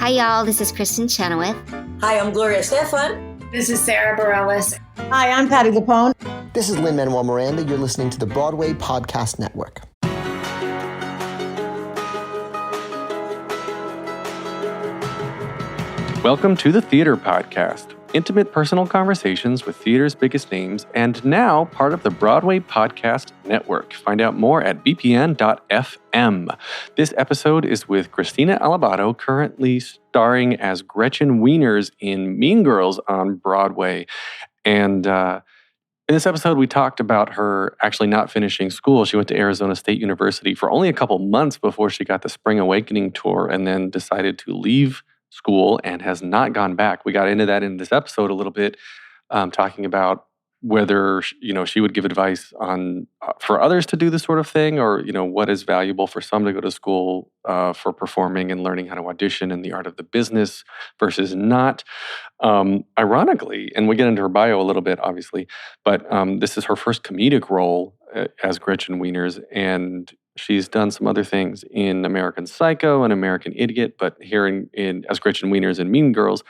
Hi, y'all. This is Kristen Chenoweth. Hi, I'm Gloria Stefan. This is Sarah Bareilles. Hi, I'm Patty Lapone. This is Lin-Manuel Miranda. You're listening to the Broadway Podcast Network. Welcome to the Theater Podcast, intimate personal conversations with theater's biggest names, and now part of the Broadway Podcast Network. Find out more at bpn.fm. This episode is with Krystina Alabado, currently starring as Gretchen Weiners in Mean Girls on Broadway. And in this episode, we talked about her actually not finishing school. She went to Arizona State University for only a couple months before she got the Spring Awakening tour and then decided to leave school and has not gone back. We got into that in this episode a little bit, talking about whether she would give advice on for others to do this sort of thing, or what is valuable for some to go to school for performing and learning how to audition and the art of the business versus not. Ironically, and we get into her bio a little bit, obviously, but this is her first comedic role as Gretchen Weiners, and she's done some other things in American Psycho and American Idiot, but here in as Gretchen Weiners in Mean Girls,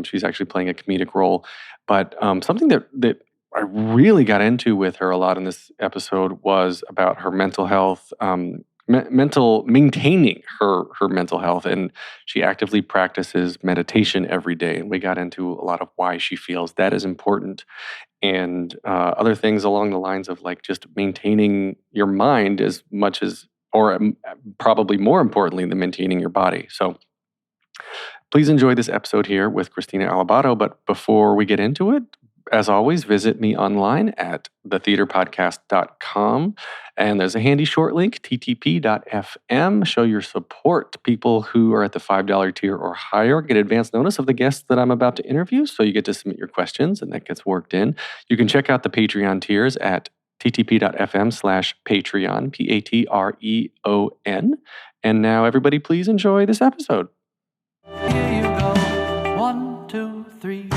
she's actually playing a comedic role. But something that I really got into with her a lot in this episode was about her mental health, maintaining her mental health, and she actively practices meditation every day. And we got into a lot of why she feels that is important, and other things along the lines of like just maintaining your mind as much as, or probably more importantly, than maintaining your body. So please enjoy this episode here with Krystina Alabado. But before we get into it, as always, visit me online at thetheaterpodcast.com. And there's a handy short link, ttp.fm. Show your support to people who are at the $5 tier or higher. Get advance notice of the guests that I'm about to interview, so you get to submit your questions, and that gets worked in. You can check out the Patreon tiers at ttp.fm/Patreon, Patreon. And now, everybody, please enjoy this episode. Here you go. 1, 2, 3.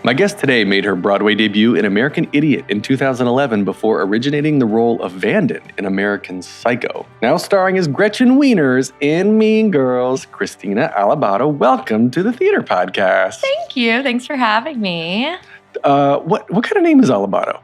My guest today made her Broadway debut in American Idiot in 2011 before originating the role of Vanden in American Psycho. Now starring as Gretchen Weiners in Mean Girls, Krystina Alabado. Welcome to the Theater Podcast. Thank you. Thanks for having me. What kind of name is Alabado?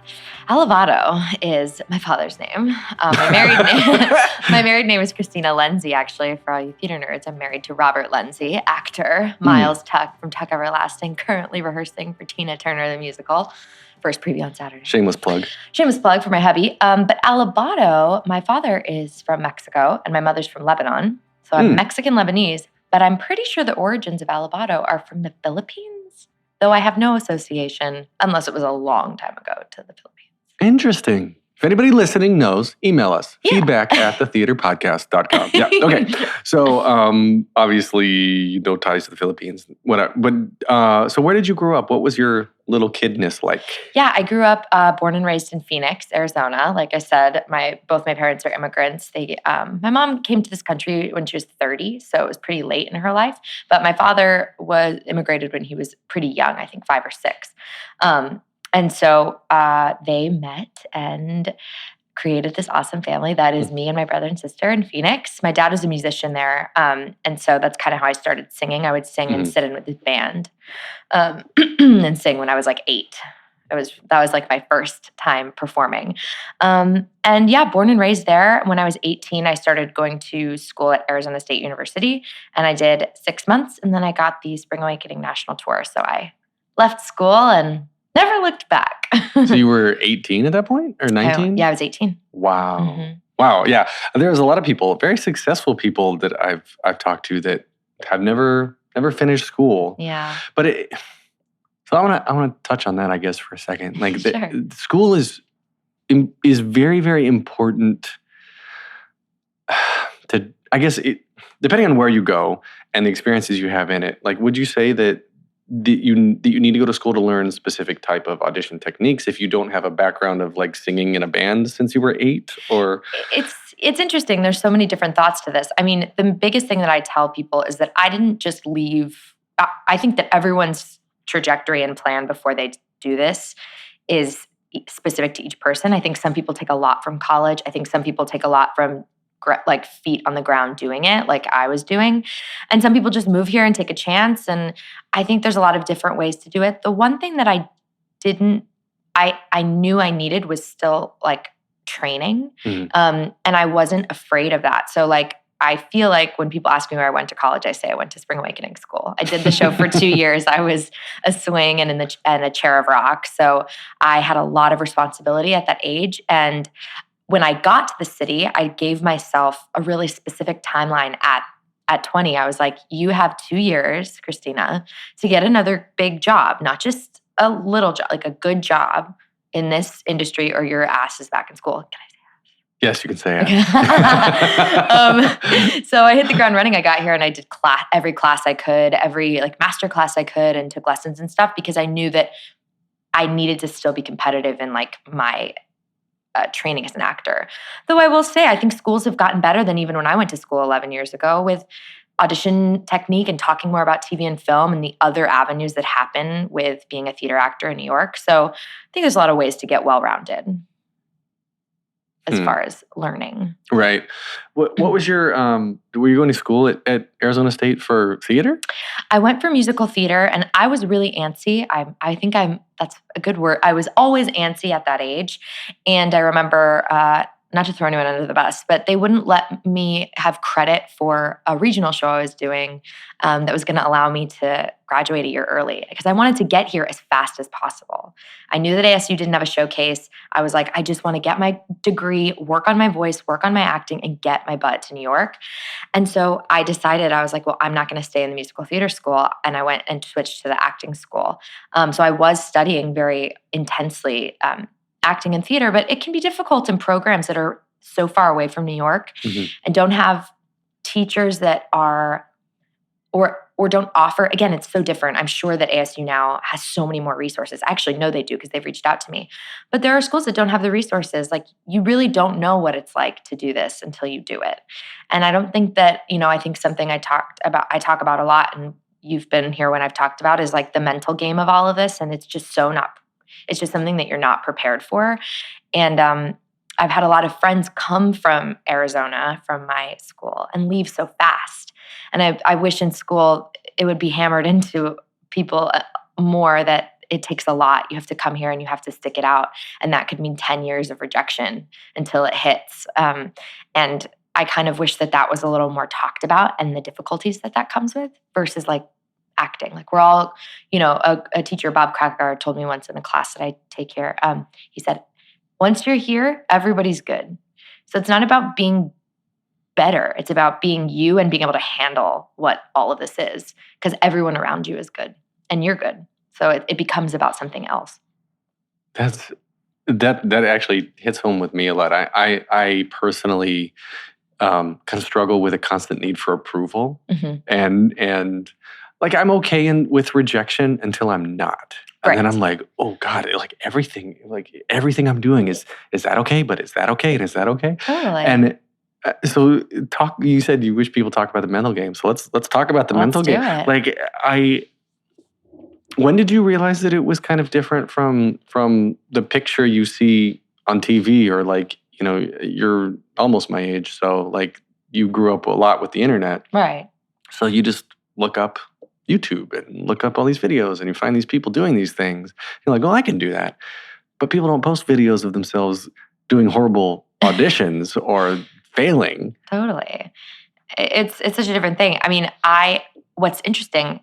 Alabado is my father's name. My married name is Krystina Lenzi, actually, for all you theater nerds. I'm married to Robert Lenzi, actor, Miles Tuck from Tuck Everlasting, currently rehearsing for Tina Turner the musical. First preview on Saturday. Shameless plug. Shameless plug for my hubby. But Alabado, my father is from Mexico and my mother's from Lebanon. So I'm Mexican Lebanese, but I'm pretty sure the origins of Alabado are from the Philippines, though I have no association, unless it was a long time ago, to the Philippines. Interesting. If anybody listening knows, email us. Yeah. feedback@thetheaterpodcast.com. Yeah, okay. So obviously no ties to the Philippines. But so where did you grow up? What was your little kidness like? Yeah, I grew up born and raised in Phoenix, Arizona. Like I said, both my parents are immigrants. My mom came to this country when she was 30, so it was pretty late in her life. But my father was immigrated when he was pretty young, I think 5 or 6. And so they met and created this awesome family that is me and my brother and sister in Phoenix. My dad was a musician there, and so that's kind of how I started singing. I would sing and sit in with his band and sing when I was like 8. That was like my first time performing. And yeah, born and raised there. When I was 18, I started going to school at Arizona State University, and I did 6 months, and then I got the Spring Awakening national tour. So I left school and never looked back. So you were 18 at that point, or 19? Yeah, I was 18. Wow. Mm-hmm. Wow. Yeah. There's a lot of people, very successful people that I've talked to that have never finished school. Yeah. But so I want to touch on that, I guess, for a second. Like Sure. School is very, very important to, I guess, depending on where you go and the experiences you have in it. Like, would you say that you need to go to school to learn specific type of audition techniques if you don't have a background of like singing in a band since you were 8? Or it's interesting. There's so many different thoughts to this. I mean, the biggest thing that I tell people is that I didn't just leave. I think that everyone's trajectory and plan before they do this is specific to each person. I think some people take a lot from college. I think some people take a lot from like feet on the ground doing it like I was doing. And some people just move here and take a chance. And I think there's a lot of different ways to do it. The one thing that I knew I needed was still like training. And I wasn't afraid of that. So like, I feel like when people ask me where I went to college, I say I went to Spring Awakening School. I did the show for 2 years. I was a swing and a chair of rock. So I had a lot of responsibility at that age. And when I got to the city, I gave myself a really specific timeline at 20. I was like, you have 2 years, Krystina, to get another big job, not just a little job, like a good job in this industry, or your ass is back in school. Can I say Yes, you can say it. So I hit the ground running. I got here and I did every class I could, every like master class I could, and took lessons and stuff because I knew that I needed to still be competitive in like my training as an actor. Though I will say, I think schools have gotten better than even when I went to school 11 years ago with audition technique and talking more about TV and film and the other avenues that happen with being a theater actor in New York. So I think there's a lot of ways to get well-rounded as far as learning. Right. What was your, were you going to school at Arizona State for theater? I went for musical theater and I was really antsy. I think that's a good word. I was always antsy at that age. And I remember, not to throw anyone under the bus, but they wouldn't let me have credit for a regional show I was doing that was going to allow me to graduate a year early because I wanted to get here as fast as possible. I knew that ASU didn't have a showcase. I was like, I just want to get my degree, work on my voice, work on my acting, and get my butt to New York. And so I decided, I was like, well, I'm not going to stay in the musical theater school. And I went and switched to the acting school. So I was studying very intensely acting and theater, but it can be difficult in programs that are so far away from New York and don't have teachers that are or don't offer. Again, it's so different. I'm sure that ASU now has so many more resources. I actually know they do because they've reached out to me. But there are schools that don't have the resources. Like you really don't know what it's like to do this until you do it. And I don't think that, I think something I talk about a lot, and you've been here when I've talked about, is like the mental game of all of this. And it's just it's just something that you're not prepared for. And I've had a lot of friends come from Arizona, from my school, and leave so fast. And I wish in school it would be hammered into people more that it takes a lot. You have to come here and you have to stick it out. And that could mean 10 years of rejection until it hits. And I kind of wish that was a little more talked about and the difficulties that comes with versus like acting. Like we're all, a teacher, Bob Cracker, told me once in a class that I take here, he said, once you're here, everybody's good. So it's not about being better. It's about being you and being able to handle what all of this is because everyone around you is good and you're good. So it becomes about something else. That actually hits home with me a lot. I personally kind of struggle with a constant need for approval and like I'm okay with rejection until I'm not. And then I'm like, oh God, like everything I'm doing is that okay? But is that okay? And is that okay? Totally. And so you said you wish people talk about the mental game. So let's talk about the mental game. Like when did you realize that it was kind of different from the picture you see on TV or like, you're almost my age. So like you grew up a lot with the internet. Right. So you just look up YouTube and look up all these videos and you find these people doing these things. You're like, oh, I can do that. But people don't post videos of themselves doing horrible auditions or failing. Totally. It's such a different thing. I mean, what's interesting,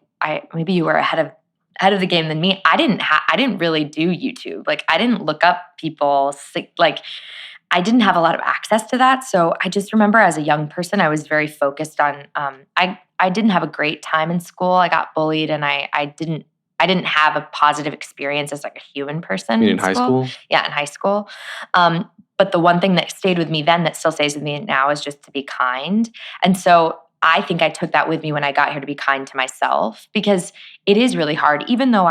maybe you were ahead of the game than me. I didn't really do YouTube. Like I didn't look up people, like I didn't have a lot of access to that. So I just remember as a young person, I was very focused on, I didn't have a great time in school. I got bullied and I didn't have a positive experience as like a human person. In high school? Yeah, in high school. But the one thing that stayed with me then that still stays with me now is just to be kind. And so I think I took that with me when I got here to be kind to myself because it is really hard, even though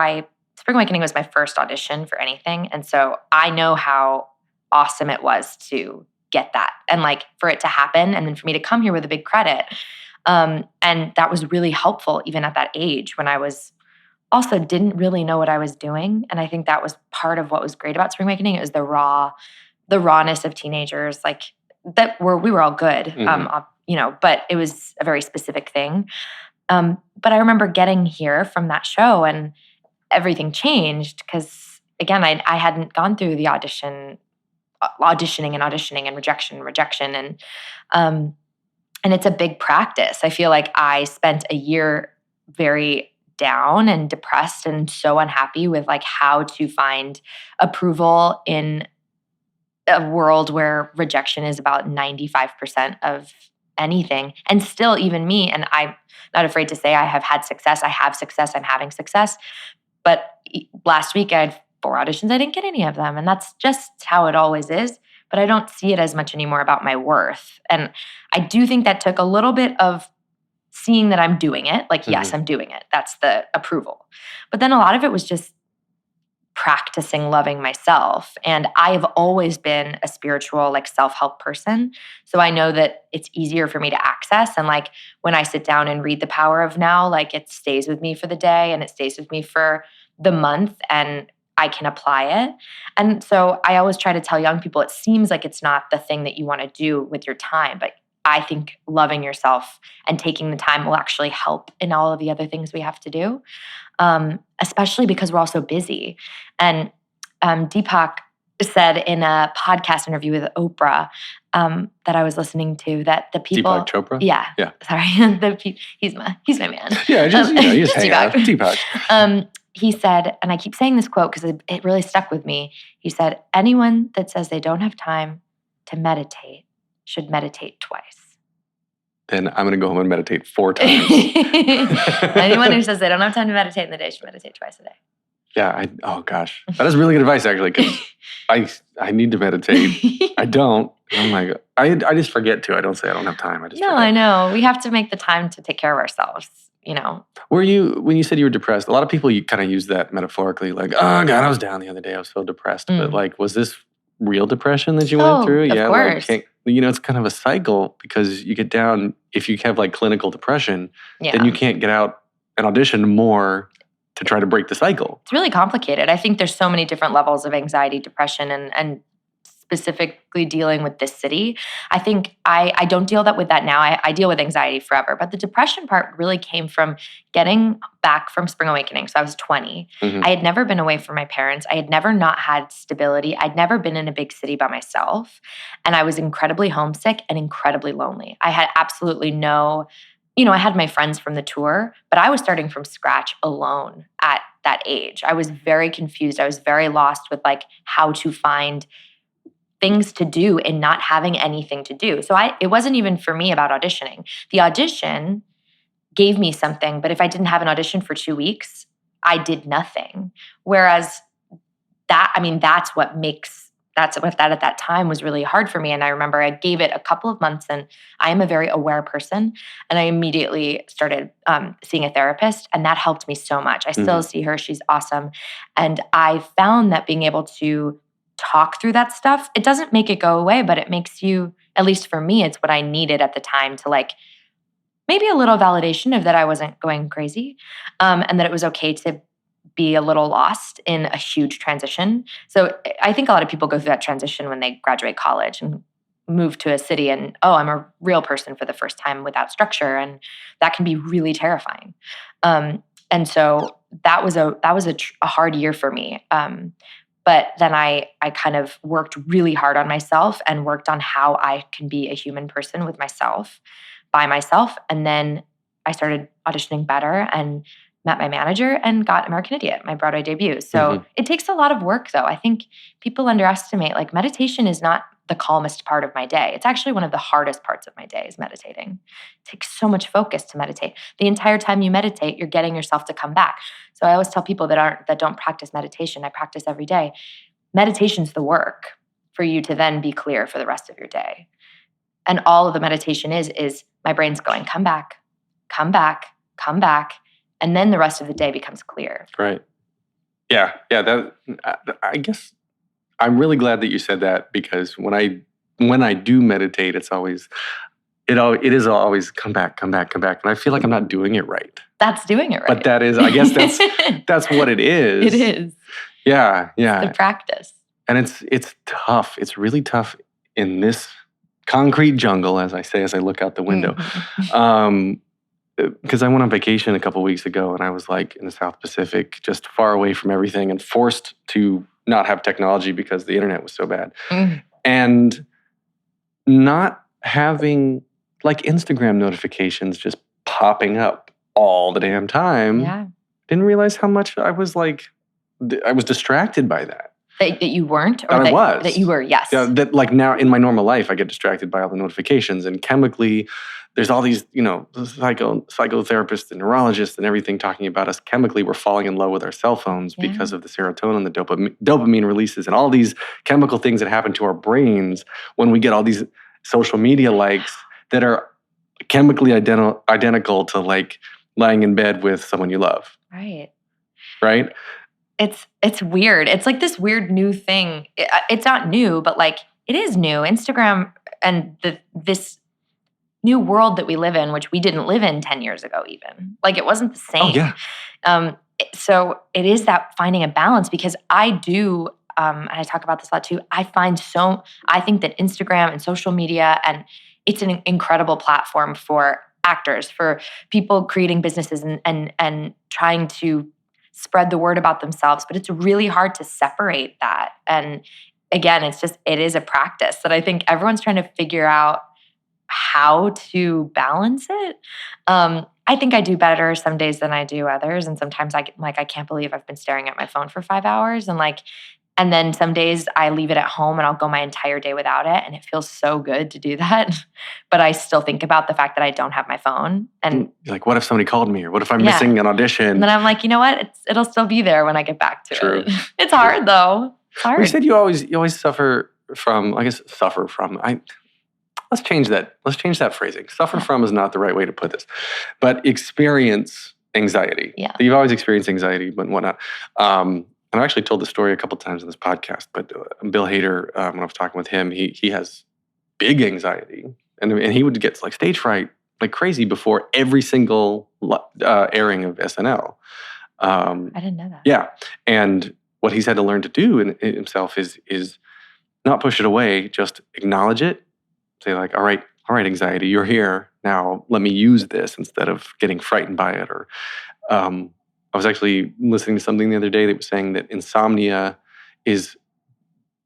Spring Awakening was my first audition for anything. And so I know how awesome it was to get that and like for it to happen and then for me to come here with a big credit. And that was really helpful even at that age when I was also didn't really know what I was doing. And I think that was part of what was great about Spring Awakening. It was the rawness of teenagers, like we were all good, but it was a very specific thing. But I remember getting here from that show and everything changed because, again, I hadn't gone through the auditioning and rejection. And it's a big practice. I feel like I spent a year very down and depressed and so unhappy with like how to find approval in a world where rejection is about 95% of anything. And still, even me, and I'm not afraid to say I have had success. I have success. I'm having success. But last week I had 4 auditions. I didn't get any of them. And that's just how it always is. But I don't see it as much anymore about my worth. And I do think that took a little bit of seeing that I'm doing it. Like, yes, I'm doing it. That's the approval. But then a lot of it was just practicing loving myself. And I have always been a spiritual, like self-help person. So I know that it's easier for me to access. And like when I sit down and read The Power of Now, like it stays with me for the day and it stays with me for the month and I can apply it. And so I always try to tell young people, it seems like it's not the thing that you want to do with your time, but I think loving yourself and taking the time will actually help in all of the other things we have to do, especially because we're all so busy. And Deepak said in a podcast interview with Oprah that I was listening to that the people— Deepak Chopra? Yeah. Sorry. He's my man. Yeah, you just hang out. Deepak. He said, and I keep saying this quote because it really stuck with me. He said, anyone that says they don't have time to meditate should meditate twice. Then I'm going to go home and meditate 4 times. Anyone who says they don't have time to meditate in the day should meditate twice a day. Yeah. Oh gosh, that is really good advice actually. Because I need to meditate. I don't. I'm like, I just forget to. I don't say I don't have time. I just forget. I know. We have to make the time to take care of ourselves. When you said you were depressed, a lot of people you kind of use that metaphorically, like, oh God, I was down the other day. I was so depressed. But like, was this real depression that you went through? Of course. Like, it's kind of a cycle because you get down, if you have like clinical depression, then you can't get out and audition more to try to break the cycle. It's really complicated. I think there's so many different levels of anxiety, depression, and specifically dealing with this city. I think I don't deal with that now. I deal with anxiety forever. But the depression part really came from getting back from Spring Awakening. So I was 20. I had never been away from my parents. I had never not had stability. I'd never been in a big city by myself. And I was incredibly homesick and incredibly lonely. I had absolutely no, I had my friends from the tour, but I was starting from scratch alone at that age. I was very confused. I was very lost with like how to find things to do and not having anything to do. So it wasn't even for me about auditioning. The audition gave me something, but if I didn't have an audition for 2 weeks, I did nothing. Whereas that's what at that time was really hard for me. And I remember I gave it a couple of months, and I am a very aware person. And I immediately started seeing a therapist, and that helped me so much. I still see her. She's awesome. And I found that being able to talk through that stuff, it doesn't make it go away, but it makes you, at least for me, it's what I needed at the time to like maybe a little validation of that I wasn't going crazy, and that it was okay to be a little lost in a huge transition. So I think a lot of people go through that transition when they graduate college and move to a city and, I'm a real person for the first time without structure. And that can be really terrifying. And so that was a hard year for me. But then I kind of worked really hard on myself and worked on how I can be a human person with myself, by myself. And then I started auditioning better and met my manager and got American Idiot, my Broadway debut. So it takes a lot of work, though. I think people underestimate, like, meditation is not the calmest part of my day. It's actually one of the hardest parts of my day is meditating. It takes so much focus to meditate. The entire time you meditate, you're getting yourself to come back. So I always tell people that don't practice meditation, I practice every day. Meditation's the work for you to then be clear for the rest of your day. And all of the meditation is my brain's going, come back, come back, come back. And then the rest of the day becomes clear. Right. Yeah. That I guess I'm really glad that you said that, because when I do meditate, it is always come back. And I feel like I'm not doing it right. that's doing it right. But that is, I guess that's what it is. It is. Yeah, yeah. The practice. And it's tough. It's really tough in this concrete jungle, as I say, as I look out the window. Because I went on vacation a couple weeks ago, and I was like in the South Pacific, just far away from everything and forced to not have technology because the internet was so bad. And not having like Instagram notifications just popping up all the damn time. Yeah. Didn't realize how much I was distracted by that. That you weren't? Or that I was. That you were, yes. Yeah, that like now in my normal life, I get distracted by all the notifications, and chemically, there's all these, psychotherapists and neurologists and everything talking about us. Chemically, we're falling in love with our cell phones because of the serotonin, the dopamine releases, and all these chemical things that happen to our brains when we get all these social media likes that are chemically identical to like lying in bed with someone you love. Right. Right? It's weird. It's like this weird new thing. It's not new, but like it is new. Instagram and this new world that we live in, which we didn't live in 10 years ago even. Like it wasn't the same. Oh, yeah. So it is that finding a balance, because I do, and I talk about this a lot too, I think that Instagram and social media, and it's an incredible platform for actors, for people creating businesses and trying to spread the word about themselves. But it's really hard to separate that. And again, it is a practice that I think everyone's trying to figure out how to balance it. I think I do better some days than I do others. And sometimes I can't believe I've been staring at my phone for 5 hours. And then some days I leave it at home and I'll go my entire day without it. And it feels so good to do that. But I still think about the fact that I don't have my phone. And you're like, what if somebody called me? Or what if I'm missing an audition? And then I'm like, you know what? It'll still be there when I get back to True. it. It's hard though. It's hard. Well, you said you always suffer from, let's change that. Let's change that phrasing. Suffer from is not the right way to put this. But experience anxiety. Yeah. You've always experienced anxiety, but whatnot. And I've actually told the story a couple times in this podcast, but Bill Hader, when I was talking with him, he has big anxiety. And he would get like stage fright like crazy before every single airing of SNL. I didn't know that. Yeah. And what he's had to learn to do in himself is not push it away, just acknowledge it. Say like, all right, anxiety, you're here. Now let me use this instead of getting frightened by it. Or I was actually listening to something the other day that was saying that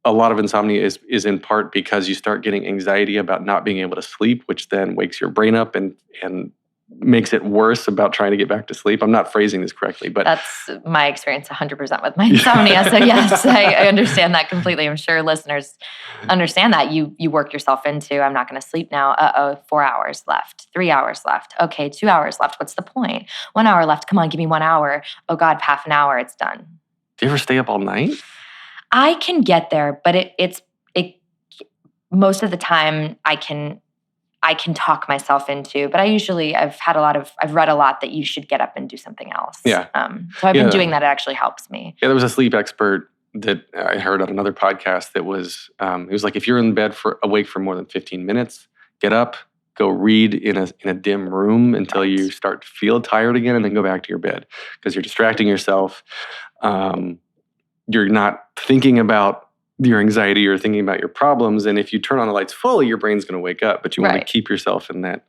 a lot of insomnia is in part because you start getting anxiety about not being able to sleep, which then wakes your brain up and makes it worse about trying to get back to sleep. I'm not phrasing this correctly, but that's my experience 100% with my insomnia. So yes, I understand that completely. I'm sure listeners understand that. You work yourself into, I'm not going to sleep now. 4 hours left, 3 hours left. Okay, 2 hours left. What's the point? 1 hour left. Come on, give me 1 hour. Oh God, half an hour, it's done. Do you ever stay up all night? I can get there, but it most of the time I can talk myself into, but I've read a lot that you should get up and do something else. Yeah. So I've been doing that. It actually helps me. Yeah, there was a sleep expert that I heard on another podcast that was, it was like, if you're in bed awake for more than 15 minutes, get up, go read in a dim room until you start to feel tired again, and then go back to your bed, because you're distracting yourself. You're not thinking about your anxiety or thinking about your problems. And if you turn on the lights fully, your brain's going to wake up, but you want to keep yourself in that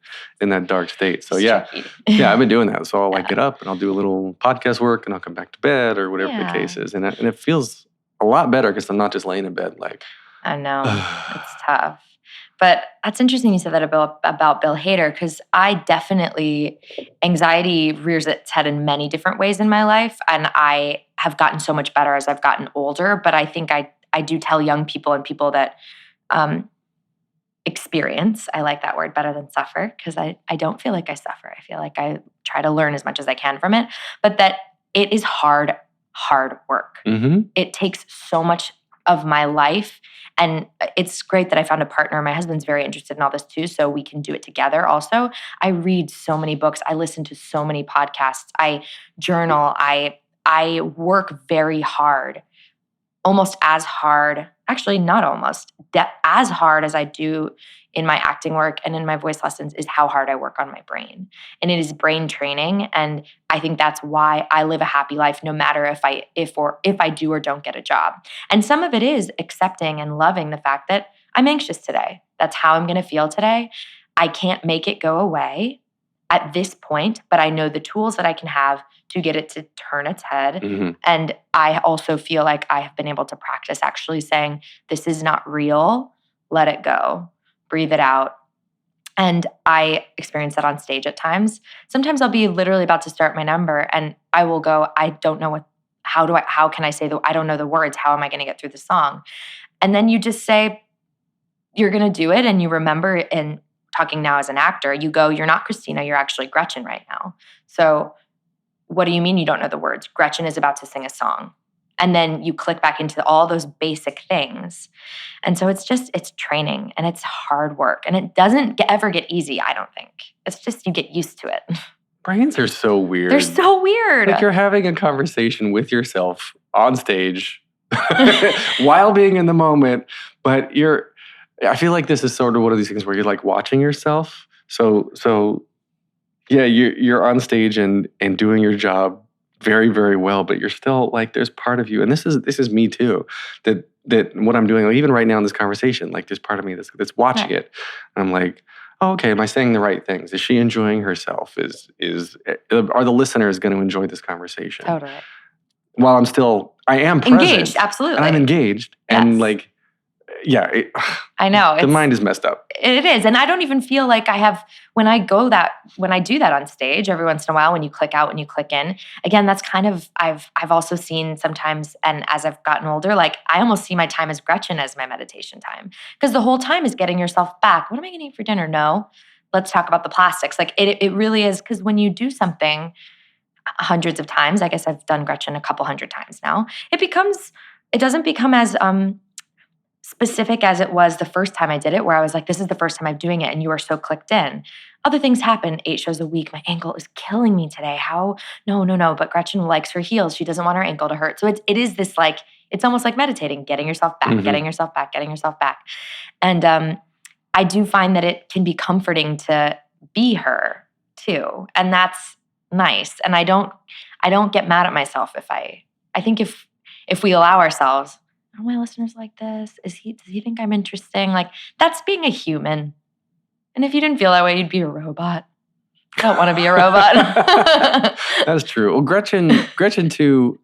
dark state. So yeah, I've been doing that. So I'll get up and I'll do a little podcast work and I'll come back to bed or whatever the case is. And it feels a lot better because I'm not just laying in bed like. I know, it's tough. But that's interesting you said that about Bill Hader, because anxiety rears its head in many different ways in my life. And I have gotten so much better as I've gotten older. But I think I do tell young people and people that experience, I like that word better than suffer, because I don't feel like I suffer. I feel like I try to learn as much as I can from it. But that it is hard work. Mm-hmm. It takes so much of my life. And it's great that I found a partner. My husband's very interested in all this too, so we can do it together also. I read so many books. I listen to so many podcasts. I journal. I work very hard, almost as hard, actually not almost, as hard as I do in my acting work and in my voice lessons is how hard I work on my brain. And it is brain training. And I think that's why I live a happy life no matter if I do or don't get a job. And some of it is accepting and loving the fact that I'm anxious today. That's how I'm going to feel today. I can't make it go away at this point, but I know the tools that I can have to get it to turn its head. Mm-hmm. And I also feel like I have been able to practice actually saying, this is not real. Let it go. Breathe it out. And I experience that on stage at times. Sometimes I'll be literally about to start my number and I will go, I don't know how can I say I don't know the words. How am I going to get through the song? And then you just say, you're going to do it. And you remember, and talking now as an actor, you go, you're not Krystina, you're actually Gretchen right now. So what do you mean you don't know the words? Gretchen is about to sing a song. And then you click back into all those basic things. And so it's training and it's hard work. And it doesn't ever get easy, I don't think. It's just you get used to it. Brains are so weird. They're so weird. Like you're having a conversation with yourself on stage while being in the moment, but I feel like this is sort of one of these things where you're like watching yourself. So yeah, you're on stage and doing your job very, very well, but you're still like, there's part of you, and this is me too, that what I'm doing, like even right now in this conversation, like there's part of me that's watching it. And I'm like, oh, okay, am I saying the right things? Is she enjoying herself? Are the listeners going to enjoy this conversation? Totally. While I am present. Engaged, absolutely. And I'm engaged. Yes. And like, yeah. I know. The mind is messed up. It is. And I don't even feel like I have, when I do that on stage every once in a while, when you click out, when you click in, again, that's kind of, I've also seen sometimes, and as I've gotten older, like I almost see my time as Gretchen as my meditation time. Because the whole time is getting yourself back. What am I going to eat for dinner? No. Let's talk about the plastics. Like it really is, because when you do something hundreds of times, I guess I've done Gretchen a couple hundred times now, it doesn't become as, specific as it was the first time I did it, where I was like, this is the first time I'm doing it, and you are so clicked in. Other things happen, 8 shows a week. My ankle is killing me today. How? No. But Gretchen likes her heels. She doesn't want her ankle to hurt. So it is this like, it's almost like meditating, getting yourself back, getting yourself back, getting yourself back. And I do find that it can be comforting to be her too. And that's nice. And I don't get mad at myself I think if we allow ourselves, are my listeners like this? Does he think I'm interesting? Like, that's being a human. And if you didn't feel that way, you'd be a robot. I don't want to be a robot. That's true. Well, Gretchen too,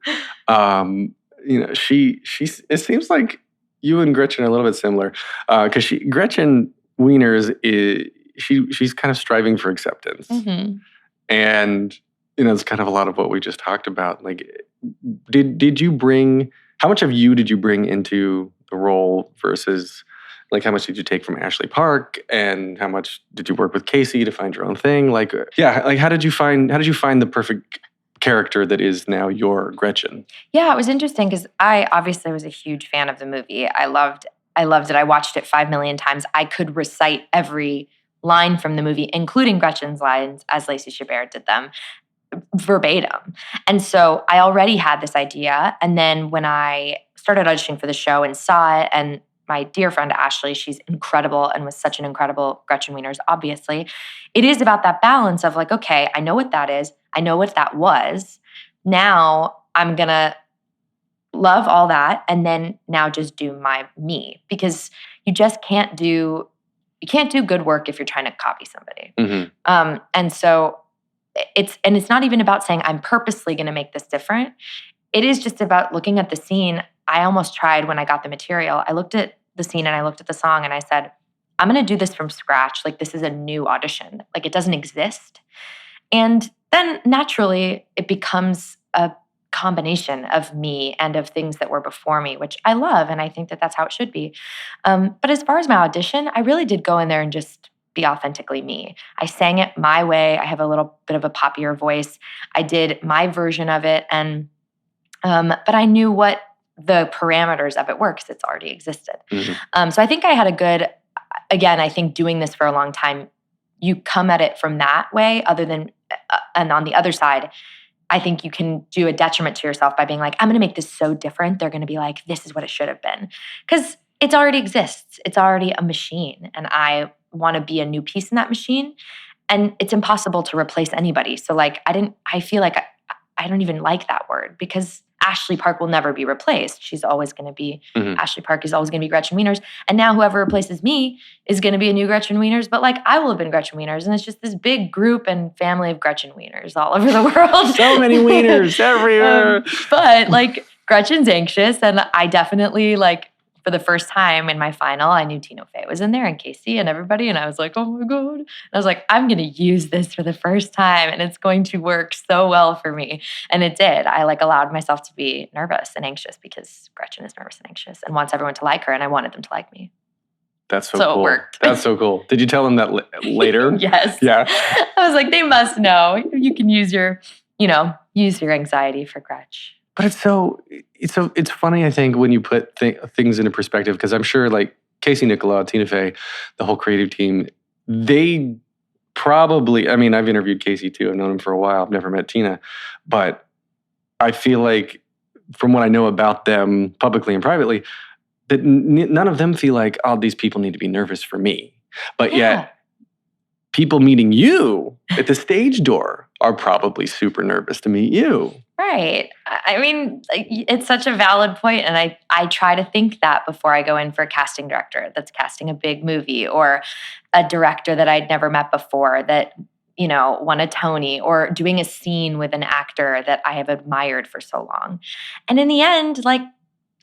it seems like you and Gretchen are a little bit similar. Because Gretchen Weiners she's kind of striving for acceptance. Mm-hmm. And, it's kind of a lot of what we just talked about. Like, did you bring... How much of you did you bring into the role versus, like, how much did you take from Ashley Park, and how much did you work with Casey to find your own thing? Like, how did you find the perfect character that is now your Gretchen? Yeah, it was interesting because I obviously was a huge fan of the movie. I loved it. I watched it 5 million times. I could recite every line from the movie, including Gretchen's lines as Lacey Chabert did them, verbatim. And so I already had this idea. And then when I started auditioning for the show and saw it, and my dear friend Ashley, she's incredible and was such an incredible Gretchen Weiners, obviously, it is about that balance of like, okay, I know what that is. I know what that was. Now I'm going to love all that and then now just do me, because you just can't do good work if you're trying to copy somebody. Mm-hmm. And so it's not even about saying I'm purposely going to make this different. It is just about looking at the scene. I almost tried when I got the material. I looked at the scene and I looked at the song and I said, I'm going to do this from scratch. Like, this is a new audition. Like, it doesn't exist. And then naturally it becomes a combination of me and of things that were before me, which I love. And I think that that's how it should be. But as far as my audition, I really did go in there and just be authentically me. I sang it my way. I have a little bit of a poppier voice. I did my version of it. And, but I knew what the parameters of it were because it's already existed. Mm-hmm. So I think I had a good, again, I think doing this for a long time, you come at it from that way other than, and on the other side, I think you can do a detriment to yourself by being like, I'm going to make this so different. They're going to be like, this is what it should have been. Because it already exists. It's already a machine. And I want to be a new piece in that machine. And it's impossible to replace anybody. So like, I feel like I don't even like that word because Ashley Park will never be replaced. She's always going to be, Ashley Park is always going to be Gretchen Weiners. And now whoever replaces me is going to be a new Gretchen Weiners. But like, I will have been Gretchen Weiners. And it's just this big group and family of Gretchen Weiners all over the world. So many Wieners everywhere. But like, Gretchen's anxious. And I definitely like, for the first time in my final, I knew Tina Fey was in there and Casey and everybody. And I was like, oh my God. And I was like, I'm going to use this for the first time and it's going to work so well for me. And it did. I like allowed myself to be nervous and anxious because Gretchen is nervous and anxious and wants everyone to like her. And I wanted them to like me. That's so So cool. it worked. That's so cool. Did you tell them that later? Yes. Yeah. I was like, they must know. You can use your anxiety for Gretch. But it's funny, I think, when you put things into perspective, because I'm sure like Casey, Nicholaw, Tina Fey, the whole creative team, they probably, I mean, I've interviewed Casey too. I've known him for a while. I've never met Tina. But I feel like from what I know about them publicly and privately, that none of them feel like, oh, these people need to be nervous for me. But yet, people meeting you at the stage door are probably super nervous to meet you. Right. I mean, it's such a valid point, and I try to think that before I go in for a casting director that's casting a big movie or a director that I'd never met before that, won a Tony, or doing a scene with an actor that I have admired for so long. And in the end, like,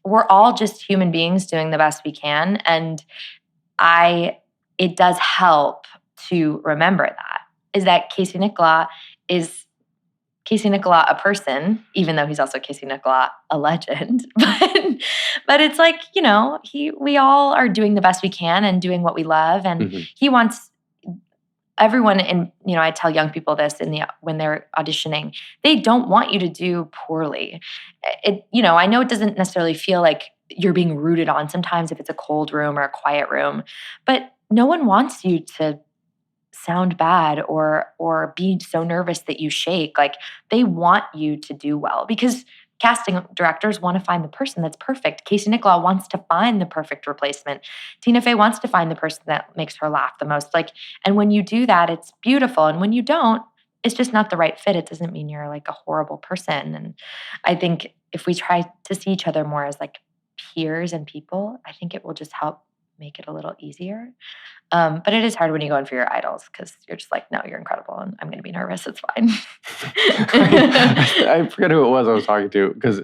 we're all just human beings doing the best we can, and it does help to remember that Casey Nicholaw is Casey Nicholaw a person, even though he's also Casey Nicholaw a legend. But it's like, we all are doing the best we can and doing what we love. And he wants everyone, and I tell young people this when they're auditioning, they don't want you to do poorly. I know it doesn't necessarily feel like you're being rooted on sometimes if it's a cold room or a quiet room, but no one wants you to sound bad or be so nervous that you shake. Like, they want you to do well because casting directors want to find the person that's perfect. Casey Nicholaw wants to find the perfect replacement. Tina Fey wants to find the person that makes her laugh the most. And when you do that, it's beautiful. And when you don't, it's just not the right fit. It doesn't mean you're like a horrible person. And I think if we try to see each other more as like peers and people, I think it will just help make it a little easier. But it is hard when you go in for your idols because you're just like, no, you're incredible and I'm going to be nervous. It's fine. I forget who it was I was talking to because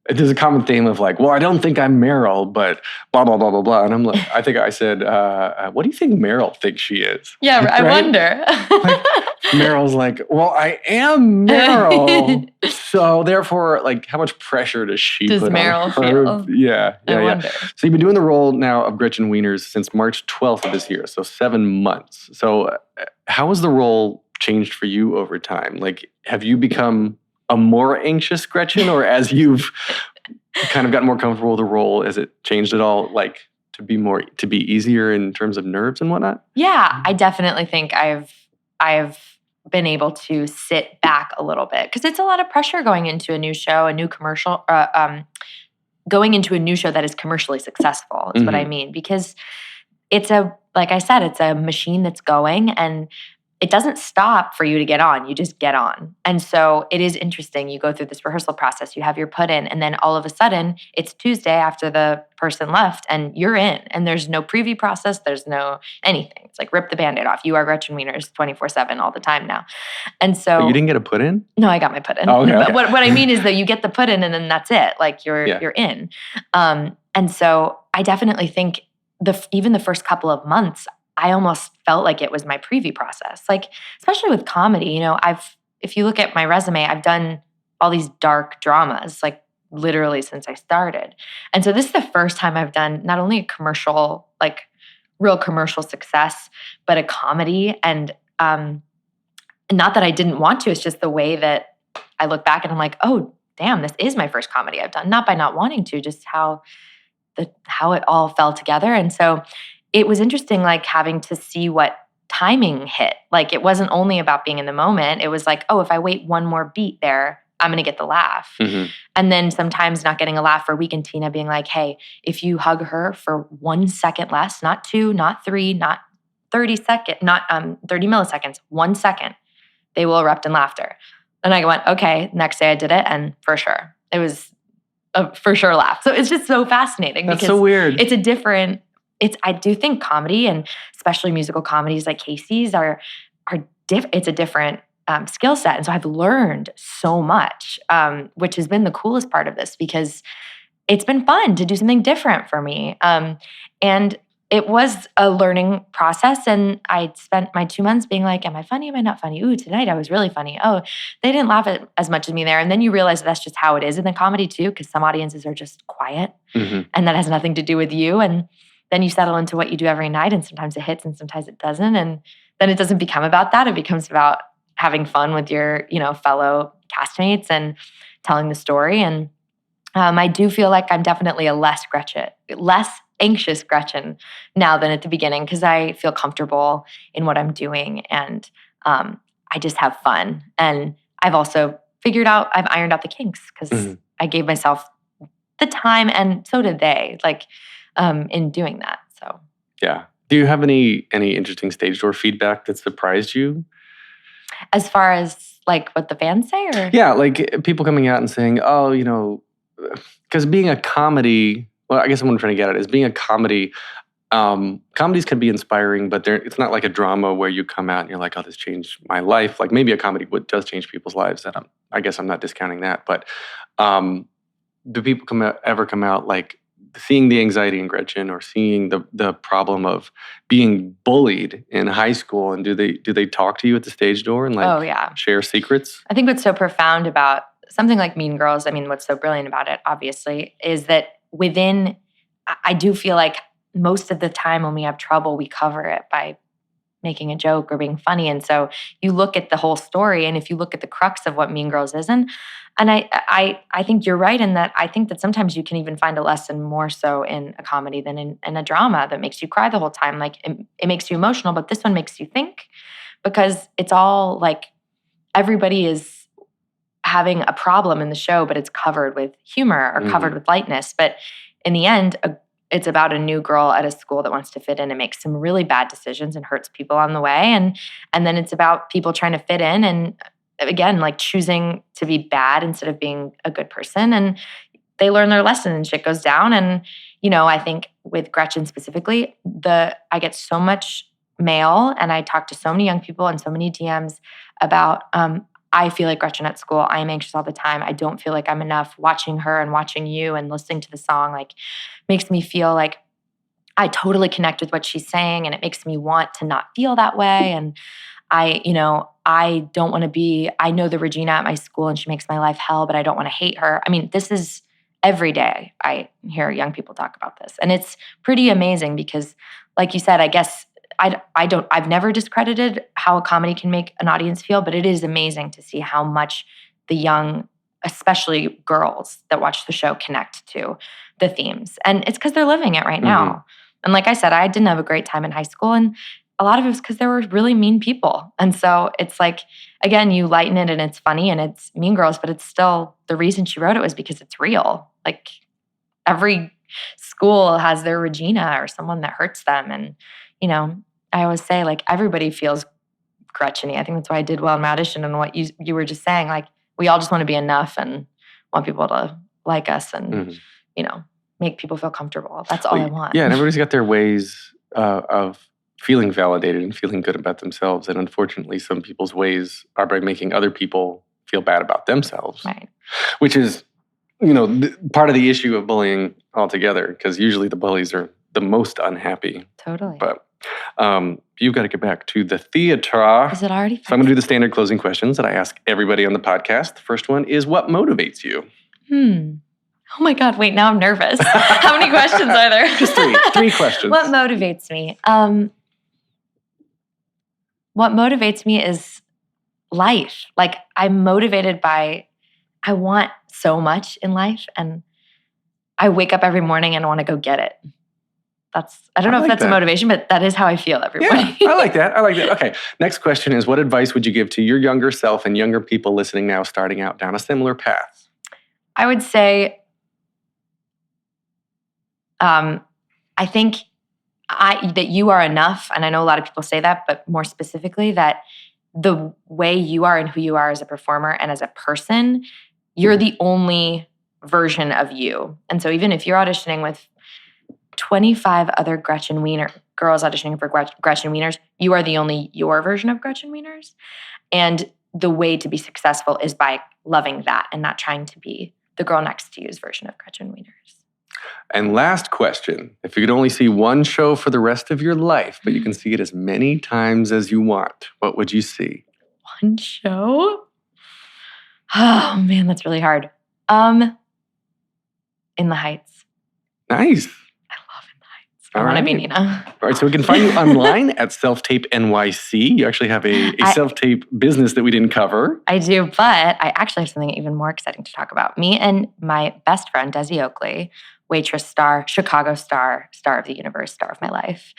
there's a common theme of like, well, I don't think I'm Meryl, but blah, blah, blah, blah, blah. And I'm like, I think I said, what do you think Meryl thinks she is? Yeah, right? I wonder. Like, Meryl's like, well, I am Meryl. So therefore, like, how much pressure does she put Meryl on her? feel? Yeah. I wonder. So you've been doing the role now of Gretchen Weiners since March 12th of this year, so 7 months. So how has the role changed for you over time? Like, have you become a more anxious Gretchen, or as you've kind of gotten more comfortable with the role, has it changed at all? Like, to be easier in terms of nerves and whatnot? Yeah, I definitely think I've been able to sit back a little bit because it's a lot of pressure going into a new show, a new commercial, going into a new show that is commercially successful is what I mean. Because like I said, it's a machine that's going and it doesn't stop for you to get on. You just get on. And so it is interesting. You go through this rehearsal process, you have your put in, and then all of a sudden it's Tuesday after the person left and you're in. And there's no preview process. There's no anything. It's like rip the Band-Aid off. You are Gretchen Weiners 24/7 all the time now. And so— But you didn't get a put in? No, I got my put in. Oh, okay, okay. But what I mean is that you get the put in and then that's it. Like you're in. And so I definitely think even the first couple of months, I almost felt like it was my preview process. Like, especially with comedy, if you look at my resume, I've done all these dark dramas, like literally since I started. And so this is the first time I've done not only a commercial, like real commercial success, but a comedy. And not that I didn't want to, it's just the way that I look back and I'm like, oh, damn, this is my first comedy I've done. Not by not wanting to, just how it all fell together. And so it was interesting, like having to see what timing hit. Like it wasn't only about being in the moment. It was like, oh, if I wait one more beat there, I'm going to get the laugh. Mhm. And then sometimes not getting a laugh for a week and Tina being like, hey, if you hug her for 1 second less, not 2, not 3, not 30 milliseconds, 1 second, they will erupt in laughter. And I went, okay, next day I did it. And for sure, it was a for sure laugh. So it's just so fascinating. That's because so weird. It's a different, I do think comedy and especially musical comedies like Casey's it's a different skill set. And so I've learned so much, which has been the coolest part of this because it's been fun to do something different for me. And it was a learning process. And I spent my 2 months being like, am I funny? Am I not funny? Ooh, tonight I was really funny. Oh, they didn't laugh as much as me there. And then you realize that's just how it is in the comedy too, because some audiences are just quiet and that has nothing to do with you. And then you settle into what you do every night and sometimes it hits and sometimes it doesn't. And then it doesn't become about that. It becomes about having fun with your, fellow castmates and telling the story. And I do feel like I'm definitely a less anxious Gretchen now than at the beginning because I feel comfortable in what I'm doing and I just have fun. And I've also I've ironed out the kinks because I gave myself the time and so did they, in doing that. So Yeah. Do you have any interesting stage door feedback that surprised you? as far as what the fans say or? Yeah, like people coming out and saying, oh, because being a comedy, well, I guess what I'm trying to get at is being a comedy, comedies can be inspiring, but it's not like a drama where you come out and you're like, oh, this changed my life. Like maybe a comedy does change people's lives, and I guess I'm not discounting that. But do people ever come out like seeing the anxiety in Gretchen or seeing the problem of being bullied in high school, and do they talk to you at the stage door and Oh, yeah. share secrets? I think what's so profound about something like Mean Girls, what's so brilliant about it, obviously, is that I do feel like most of the time when we have trouble, we cover it by making a joke or being funny. And so you look at the whole story, and if you look at the crux of what Mean Girls is, and I think you're right in that I think that sometimes you can even find a lesson more so in a comedy than in a drama that makes you cry the whole time. Like it makes you emotional, but this one makes you think because it's all like everybody is having a problem in the show, but it's covered with humor or covered with lightness. But in the end, it's about a new girl at a school that wants to fit in and makes some really bad decisions and hurts people on the way. And then it's about people trying to fit in and again, choosing to be bad instead of being a good person. And they learn their lesson and shit goes down. And, I think with Gretchen specifically, I get so much mail and I talk to so many young people and so many DMs about, I feel like Gretchen at school. I am anxious all the time. I don't feel like I'm enough. Watching her and watching you and listening to the song makes me feel like I totally connect with what she's saying, and it makes me want to not feel that way. And I don't want to be. I know the Regina at my school, and she makes my life hell, but I don't want to hate her. This is every day. I hear young people talk about this, and it's pretty amazing because, like you said, I guess. I've never discredited how a comedy can make an audience feel, but it is amazing to see how much the young, especially girls that watch the show, connect to the themes. And it's because they're living it right now. And like I said, I didn't have a great time in high school, and a lot of it was because there were really mean people. And so it's again, you lighten it and it's funny and it's Mean Girls, but it's still, the reason she wrote it was because it's real. Every school has their Regina or someone that hurts them. And, I always say, everybody feels Gretchen-y. I think that's why I did well in my audition and what you were just saying. We all just want to be enough and want people to like us and, make people feel comfortable. That's all I want. Yeah, and everybody's got their ways of feeling validated and feeling good about themselves. And unfortunately, some people's ways are by making other people feel bad about themselves. Right. Which is, part of the issue of bullying altogether, because usually the bullies are the most unhappy. Totally. But you've got to get back to the theater. Is it already? So I'm going to do the standard closing questions that I ask everybody on the podcast. The first one is, what motivates you? Oh my God, wait, now I'm nervous. How many questions are there? Just three questions. What motivates me? What motivates me is life. I'm motivated by, I want so much in life, and I wake up every morning and want to go get it. I don't know if like that's that. a motivation, but that is how I feel, everybody. Yeah, I like that. Okay, next question is, what advice would you give to your younger self and younger people listening now starting out down a similar path? I would say, I think that you are enough, and I know a lot of people say that, but more specifically that the way you are and who you are as a performer and as a person, you're the only version of you. And so even if you're auditioning with 25 other Gretchen Weiner girls auditioning for Gretchen Weiners, you are the only your version of Gretchen Weiners. And the way to be successful is by loving that and not trying to be the girl next to you's version of Gretchen Weiners. And last question, if you could only see one show for the rest of your life, but you can see it as many times as you want, what would you see? One show? Oh man, that's really hard. In the Heights. Nice. I want to be Nina. All right, so we can find you online at Self-Tape NYC. You actually have a self-tape business that we didn't cover. I do, but I actually have something even more exciting to talk about. Me and my best friend, Desi Oakley, waitress star, Chicago star of the universe, star of my life.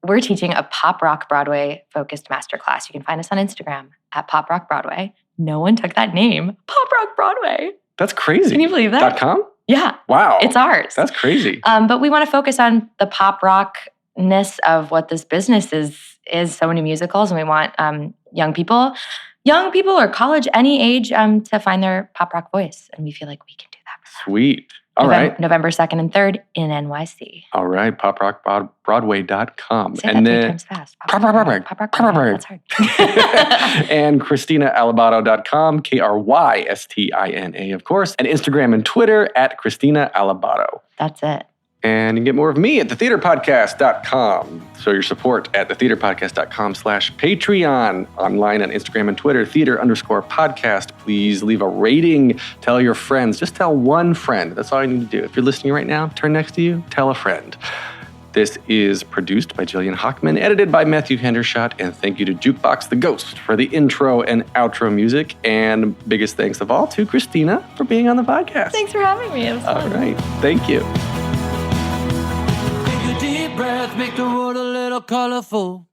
We're teaching a pop rock Broadway-focused masterclass. You can find us on Instagram at Pop Rock Broadway. No one took that name, Pop Rock Broadway. That's crazy. Can you believe that? .com? Yeah. Wow. It's ours. That's crazy. But we want to focus on the pop rockness of what this business is so many musicals, and we want young people or college, any age, to find their pop rock voice. And we feel like we can do that. Sweet. All right. November 2nd and 3rd in NYC. All right. poprockbroadway.com. Say and that then 3 times fast. Pop Rock Broadway. That's hard. And KrystinaAlabado.com, KrystIna, of course. And Instagram and Twitter at Krystina Alabado. That's it. And you can get more of me at thetheaterpodcast.com. Show your support at thetheaterpodcast.com/Patreon. Online on Instagram and Twitter, theater_podcast. Please leave a rating. Tell your friends. Just tell one friend. That's all you need to do. If you're listening right now, turn next to you, tell a friend. This is produced by Jillian Hockman, edited by Matthew Hendershot, and thank you to Jukebox the Ghost for the intro and outro music. And biggest thanks of all to Krystina for being on the podcast. Thanks for having me. It was fun. All right. Thank you. Take a deep breath, make the world a little colorful.